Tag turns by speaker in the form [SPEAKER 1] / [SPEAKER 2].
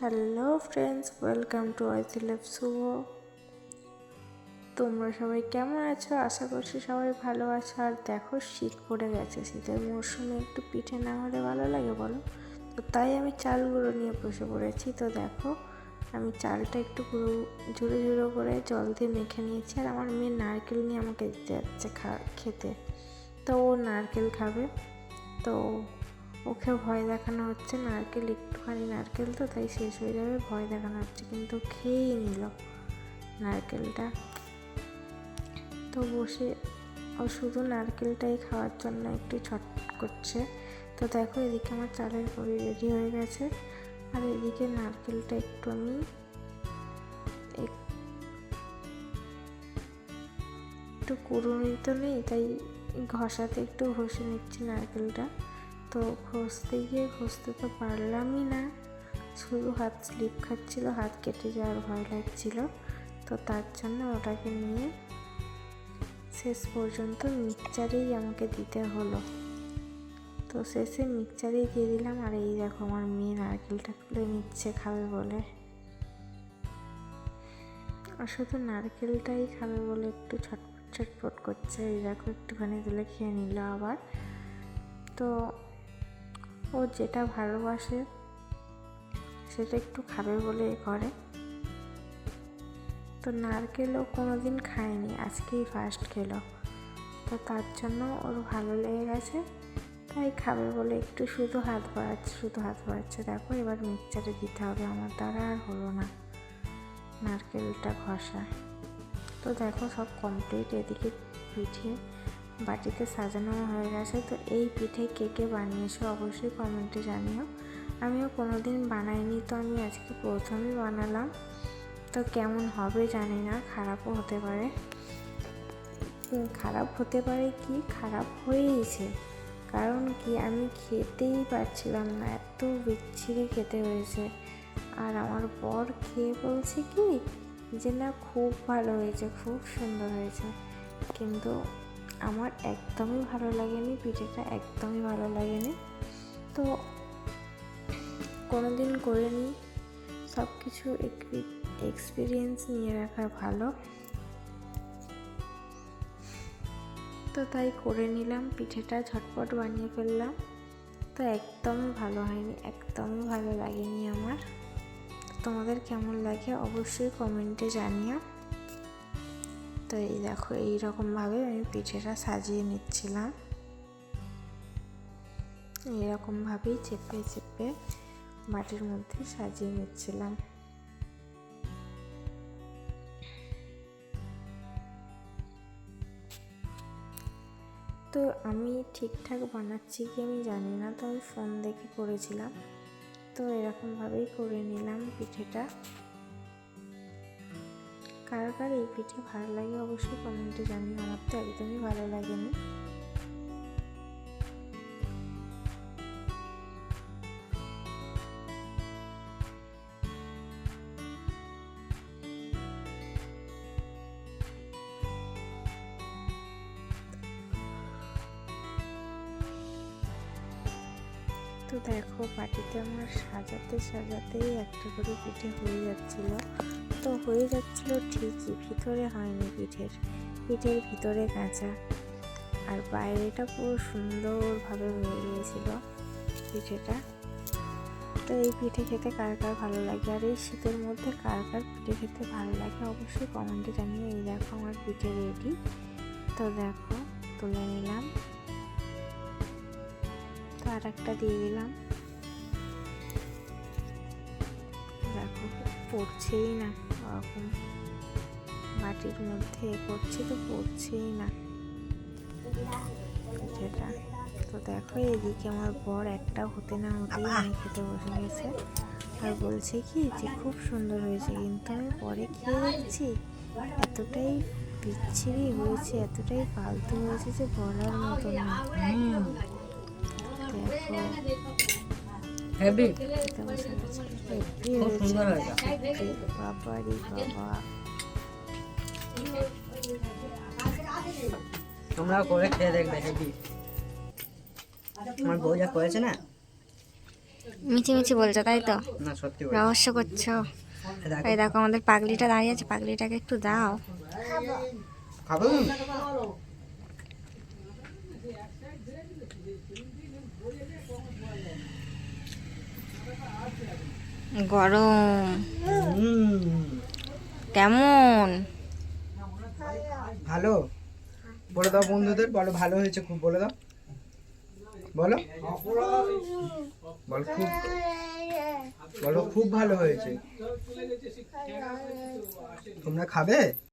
[SPEAKER 1] Hello friends, welcome to আইসিলেভ শুভ। তোমরা সবাই কেমন আছো? আশা করছি সবাই ভালো আছো। আর দেখো, শীত পড়ে গেছে। শীতের মরশুমে একটু পিঠে না হলে ভালো লাগে বলো? তো তাই আমি চাল গুঁড়ো নিয়ে বসে পড়েছি। তো দেখো, আমি চালটা একটু ঝুড়ো ঝুড়ো করে জল দিয়ে মেখে নিয়েছি। আর আমার মেয়ে নারকেল নিয়ে আমাকে দিতে যাচ্ছে খেতে। তো ও নারকেল খাবে। তো ওকে ভয় দেখানো হচ্ছে, একটুখানি নারকেল তো তাই শেষ হয়ে যাবে, ভয় দেখানো হচ্ছে, কিন্তু খেয়েই নিল নারকেলটা। তো বসে ও শুধু নারকেলটাই খাওয়ার জন্য একটু ছটফট করছে। তো দেখো, এদিকে আমার চালের বড়ি রেডি হয়ে গেছে। আর এদিকে নারকেলটা আমি একটু কুড়ুনি তো নেই, তাই ঘষাতে একটু ঘষে নিচ্ছি নারকেলটা। তো ঘষতে তো পারলামই না, শুধু হাত স্লিপ খাচ্ছিল, হাত কেটে যাওয়ার ভয় লাগছিল। তো তার জন্য ওটাকে নিয়ে শেষ পর্যন্ত মিক্সচারেই আমাকে দিতে হলো। তো শেষে মিক্সচারেই দিয়ে দিলাম। আর এই দেখো, আমার মেয়ে নারকেলটা খুলে নিচ্ছে খাবে বলে। আর শুধু নারকেলটাই খাবে বলে একটু ছটফট করছে। এই দেখো, একটুখানি তুলে খেয়ে নিল আবার। তো ও যেটা ভালোবাসে সেটা একটু খাবে বলে করে। তো নারকেলও কোনোদিন খায়নি, আজকেই ফার্স্ট খেলো। তো তার জন্য ওর ভালো লেগে গেছে, তাই খাবে বলে একটু শুধু হাত বাড়াচ্ছে। দেখো, এবার মিক্সচারে দিতে হবে, আমার দ্বারা আর হলো না নারকেলটা ঘষা। তো দেখো, সব কমপ্লিট। এদিকে পিঠে বাটিতে সাজানো হয়ে গেছে। তো এই পিঠে কে কে বানিয়েছো অবশ্যই কমেন্টে জানিও। আমিও কোনোদিন বানাইনি, তো আমি আজকে প্রথমই বানালাম। তো কেমন হবে জানি না, খারাপও হতে পারে। খারাপ হয়েইছে। কারণ কি, আমি খেতেই পারছিলাম না, এত বিচ্ছিরি খেতে হয়েছে। আর আমার বর খেয়ে বলছে কি যে না, খুব ভালো হয়েছে, খুব সুন্দর হয়েছে। কিন্তু আমার একদমই ভালো লাগেনি, পিঠেটা একদমই ভালো লাগেনি। তো কোনোদিন করিনি, সব কিছু এক্সপিরিয়েন্স নিয়ে রাখা ভালো। তো তাই করে নিলাম, পিঠেটা ঝটপট বানিয়ে ফেললাম। তো একদমই ভালো হয়নি, একদমই ভালো লাগেনি আমার। তোমাদের কেমন লাগে অবশ্যই কমেন্টে জানিও। তো এই দেখো, এইরকমভাবে আমি পিঠেটা সাজিয়ে নিচ্ছিলাম, এইরকমভাবেই চেপে চেপে বাটির মধ্যে সাজিয়ে নিচ্ছিলাম। তো আমি ঠিকঠাক বানাচ্ছি কি আমি জানি না, তো আমি ফোন দেখে করেছিলাম। তো এরকমভাবেই করে নিলাম পিঠেটা। কার কার এই পিঠে ভালো লাগে অবশ্যই কমেন্টে জানিও, আমার তো একদমই ভালো লাগেনি। তো দেখো, বাটিতে আমার সাজাতেই একটা করে পিঠে হয়ে যাচ্ছিল। তো হয়ে যাচ্ছিল ঠিকই, ভিতরে হয়নি, পিঠের ভিতরে কাঁচা, আর বাইরেটা পুরো সুন্দরভাবে হয়ে গিয়েছিল পিঠেটা। তো এই পিঠে খেতে কার কার ভালো লাগে, আর এই শীতের মধ্যে কার কার পিঠে খেতে ভালো লাগে অবশ্যই কমেন্টে জানিও। এই দেখো, আমার পিঠে রেডি। তো দেখো, তুলে নিলাম। তো আর একটা দিয়ে দিলাম। দেখো, পড়ছেই না, ওরকম বাটির মধ্যে করছি তো পড়ছেই না পিঠেটা। তো দেখো, এদিকে আমার বর একটা হতে না হতেই আমি খেতে বসে গেছে। আর বলছে কি যে খুব সুন্দর হয়েছে, কিন্তু আমি পরে খেয়ে দেখছি এতটাই বিচ্ছিরি হয়েছে, এতটাই ফালতু হয়েছে যে বলার মতো না। দেখো, খেতে বসে গেছে, হেভি হয়েছে, বাবারি বাবা।
[SPEAKER 2] তোমরা করে খেয়ে দেখবে, হেভি। আমার বউ যা করেছে না,
[SPEAKER 1] মিছিমিছি বলছো তাই তো?
[SPEAKER 2] না সত্যি
[SPEAKER 1] রহস্য করছো? এই দেখো আমাদের পাগলিটা দাঁড়িয়ে আছে, পাগলিটাকে একটু দাও।
[SPEAKER 2] খাবো।
[SPEAKER 1] গরম কেমন?
[SPEAKER 2] ভালো। বলে দাও বন্ধুদের, বলো ভালো হয়েছে খুব, বলে দাও, বলো বল খুব, বলো খুব ভালো হয়েছে। তোমরা খাবে?